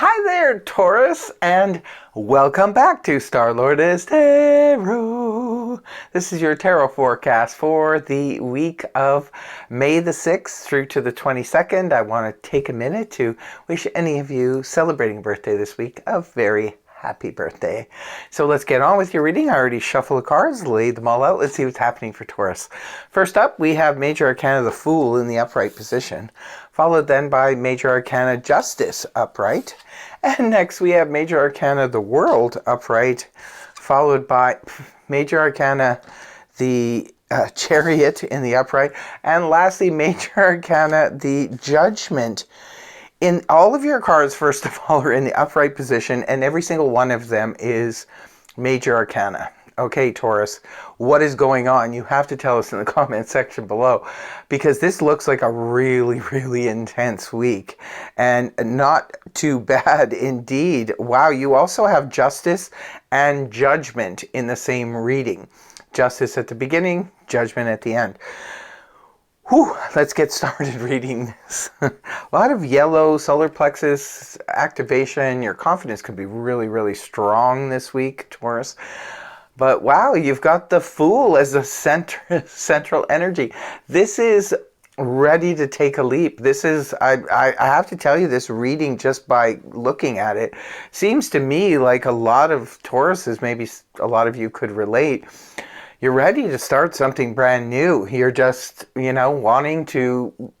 Hi there, Taurus, and welcome back to Star-Lord's Tarot. This is your tarot forecast for the week of May the 6th through to the 22nd. I want to take a minute to wish any of you celebrating birthday this week a very happy birthday. So let's get on with your reading. I already shuffled the cards, laid them all out. Let's see what's happening for Taurus. First up, we have Major Arcana the Fool in the upright position, followed then by Major Arcana Justice upright. And next we have Major Arcana the World upright, followed by Major Arcana the Chariot in the upright. And lastly, Major Arcana the Judgment. In all of your cards, first of all, are in the upright position, and every single one of them is Major Arcana. Okay, Taurus, what is going on? You have to tell us in the comment section below, because this looks like a really, really intense week, and not too bad indeed. Wow, you also have Justice and Judgment in the same reading. Justice at the beginning, Judgment at the end. Whew, let's get started reading this. A lot of yellow, solar plexus activation. Your confidence could be really, really strong this week, Taurus. But wow, you've got the Fool as the central energy. This is ready to take a leap. This is, I have to tell you, this reading, just by looking at it, seems to me like a lot of Tauruses, maybe a lot of you could relate. You're ready to start something brand new. You're just, wanting to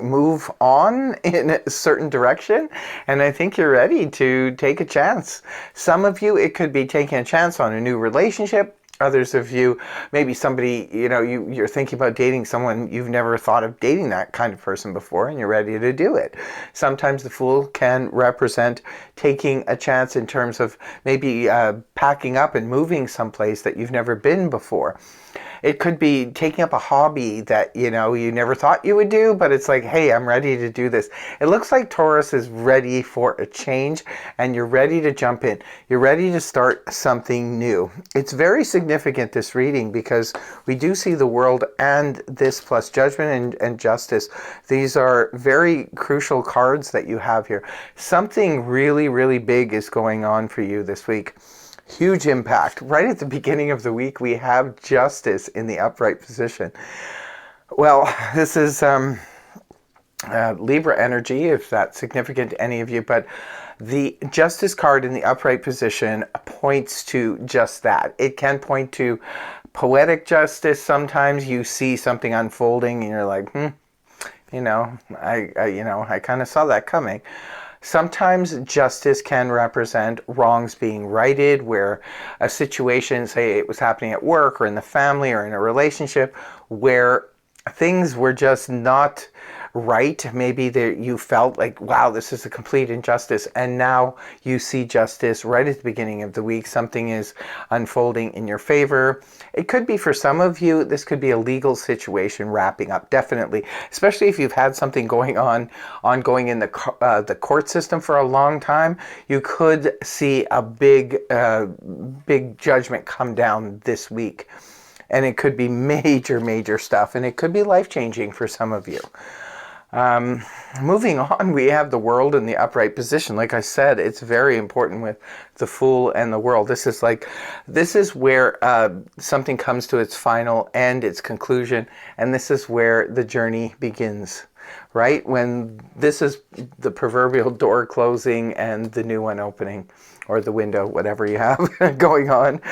move on in a certain direction. And I think you're ready to take a chance. Some of you, it could be taking a chance on a new relationship. Others of you, maybe somebody, you're thinking about dating someone, you've never thought of dating that kind of person before, and you're ready to do it. Sometimes the Fool can represent taking a chance in terms of maybe packing up and moving someplace that you've never been before. It could be taking up a hobby that, you never thought you would do, but it's like, hey, I'm ready to do this. It looks like Taurus is ready for a change, and you're ready to jump in. You're ready to start something new. It's very significant, this reading, because we do see the World and this plus Judgment and Justice. These are very crucial cards that you have here. Something really, really big is going on for you this week. Huge impact. Right at the beginning of the week, we have Justice in the upright position. Well, this is Libra energy, if that's significant to any of you, but the Justice card in the upright position points to just that. It can point to poetic justice. Sometimes you see something unfolding and you're like, I kind of saw that coming. Sometimes justice can represent wrongs being righted, where a situation, say it was happening at work or in the family or in a relationship, where things were just not right. Maybe you felt like, wow, this is a complete injustice, and now you see justice right at the beginning of the week. Something is unfolding in your favor. It could be, for some of you, this could be a legal situation wrapping up, definitely, especially if you've had something ongoing in the court system for a long time. You could see a big judgment come down this week, and it could be major, major stuff, and it could be life-changing for some of you. Moving on, we have the World in the upright position. Like I said, it's very important with the Fool and the World. This is where something comes to its final end, its conclusion, and this is where the journey begins, right? When this is the proverbial door closing and the new one opening, or the window, whatever you have going on.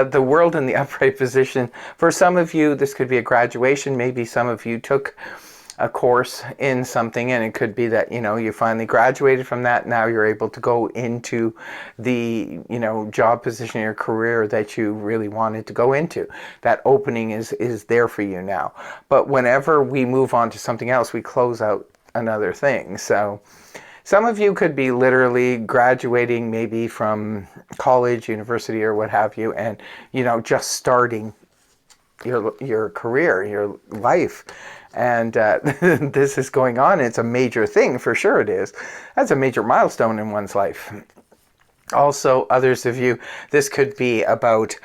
The World in the upright position. For some of you, this could be a graduation. Maybe some of you took a course in something, and it could be that you finally graduated from that. Now you're able to go into the job position in your career that you really wanted to go into. That opening is there for you now. But whenever we move on to something else, we close out another thing. So some of you could be literally graduating, maybe from college, university, or what have you, and just starting your career, your life. And this is going on. It's a major thing, for sure it is. That's a major milestone in one's life. Also, others of you, this could be about,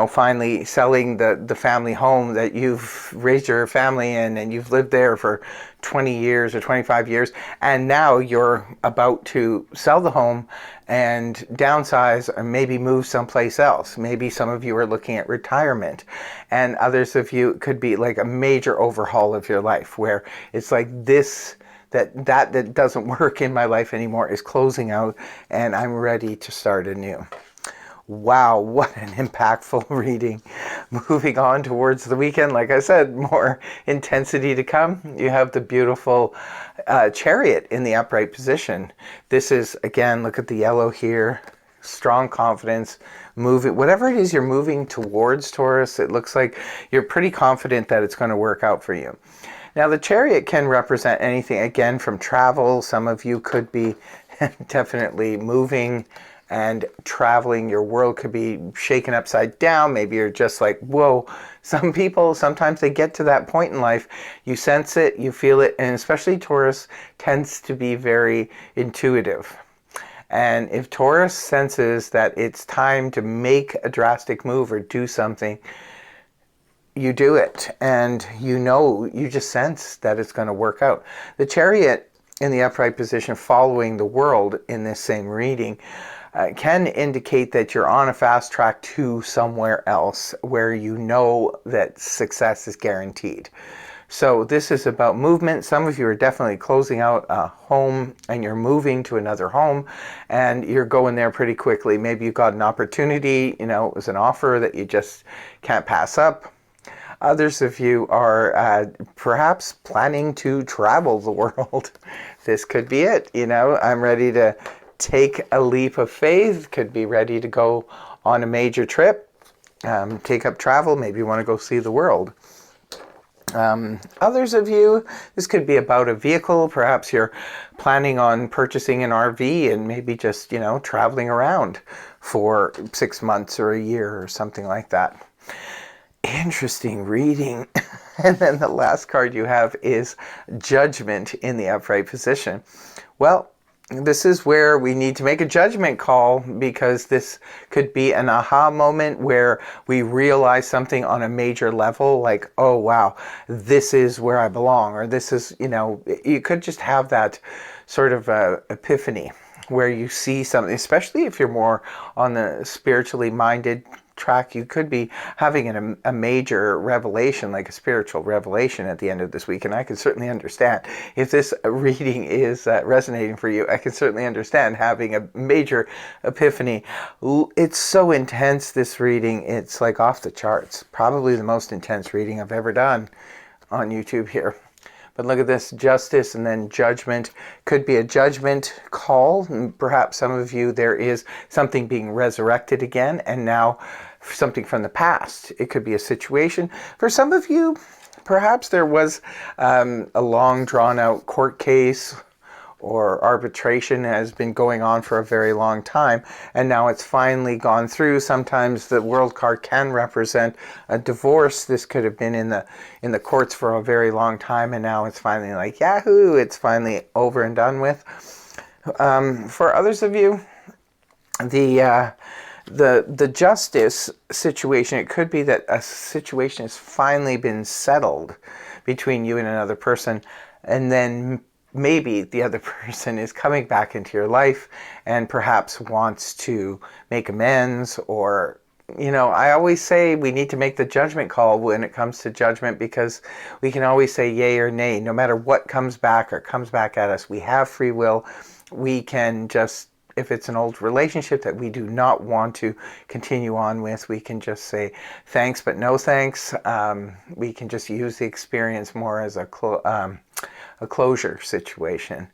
finally selling the family home that you've raised your family in and you've lived there for 20 years or 25 years. And now you're about to sell the home and downsize or maybe move someplace else. Maybe some of you are looking at retirement, and others of you could be like a major overhaul of your life where it's like this that doesn't work in my life anymore is closing out and I'm ready to start anew. Wow, what an impactful reading. Moving on towards the weekend, like I said, more intensity to come. You have the beautiful Chariot in the upright position. This is, again, look at the yellow here. Strong confidence, moving, whatever it is you're moving towards, Taurus, it looks like you're pretty confident that it's going to work out for you. Now, the Chariot can represent anything, again, from travel. Some of you could be definitely moving and traveling. Your world could be shaken upside down. Maybe you're just like, whoa. Some people, sometimes they get to that point in life. You sense it, you feel it, and especially Taurus tends to be very intuitive. And if Taurus senses that it's time to make a drastic move or do something, you do it, and you just sense that it's going to work out. The Chariot in the upright position following the world in this same reading can indicate that you're on a fast track to somewhere else where you know that success is guaranteed. So this is about movement. Some of you are definitely closing out a home and you're moving to another home and you're going there pretty quickly. Maybe you got an opportunity, it was an offer that you just can't pass up. Others of you are perhaps planning to travel the world. This could be it. I'm ready to take a leap of faith. Could be ready to go on a major trip, take up travel. Maybe you want to go see the world. Others of you, this could be about a vehicle. Perhaps you're planning on purchasing an RV and maybe just, traveling around for 6 months or a year or something like that. Interesting reading. And then the last card you have is Judgment in the upright position. Well, this is where we need to make a judgment call, because this could be an aha moment where we realize something on a major level, like, oh wow, this is where I belong, or this is, you could just have that sort of epiphany where you see something, especially if you're more on the spiritually minded track. You could be having a major revelation, like a spiritual revelation at the end of this week, and I can certainly understand if this reading is resonating for you. I can certainly understand having a major epiphany. It's so intense, this reading, it's like off the charts. Probably the most intense reading I've ever done on YouTube here. But look at this, Justice and then Judgment. Could be a judgment call. Perhaps some of you, there is something being resurrected again, and now something from the past. It could be a situation. For some of you, perhaps there was a long drawn out court case or arbitration has been going on for a very long time, and now it's finally gone through. Sometimes the World card can represent a divorce. This could have been in the courts for a very long time, and now it's finally like, yahoo, it's finally over and done with. For others of you, the justice situation, it could be that a situation has finally been settled between you and another person, and then maybe the other person is coming back into your life and perhaps wants to make amends, or, I always say we need to make the judgment call when it comes to judgment, because we can always say yay or nay. No matter what comes back or comes back at us, we have free will. We can just, if it's an old relationship that we do not want to continue on with, we can just say thanks but no thanks. We can just use the experience more as a closure situation.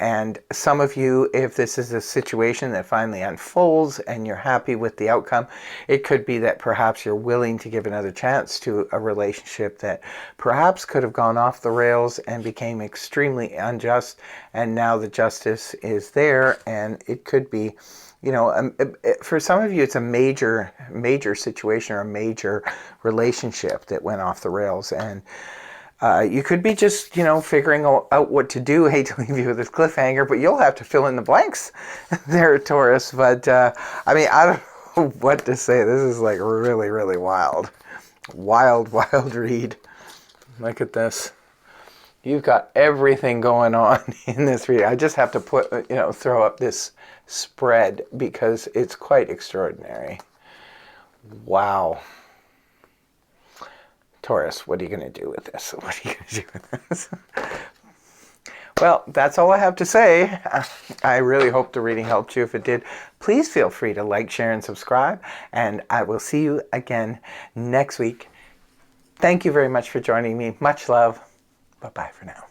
And some of you, if this is a situation that finally unfolds and you're happy with the outcome, it could be that perhaps you're willing to give another chance to a relationship that perhaps could have gone off the rails and became extremely unjust, and now the justice is there, and it could be, for some of you, it's a major situation or a major relationship that went off the rails, and You could be just, figuring out what to do. I hate to leave you with this cliffhanger, but you'll have to fill in the blanks there, Taurus. But, I don't know what to say. This is like really, really wild. Wild, wild read. Look at this. You've got everything going on in this read. I just have to throw up this spread because it's quite extraordinary. Wow. Taurus, what are you going to do with this? What are you going to do with this? Well, that's all I have to say. I really hope the reading helped you. If it did, please feel free to like, share, and subscribe. And I will see you again next week. Thank you very much for joining me. Much love. Bye-bye for now.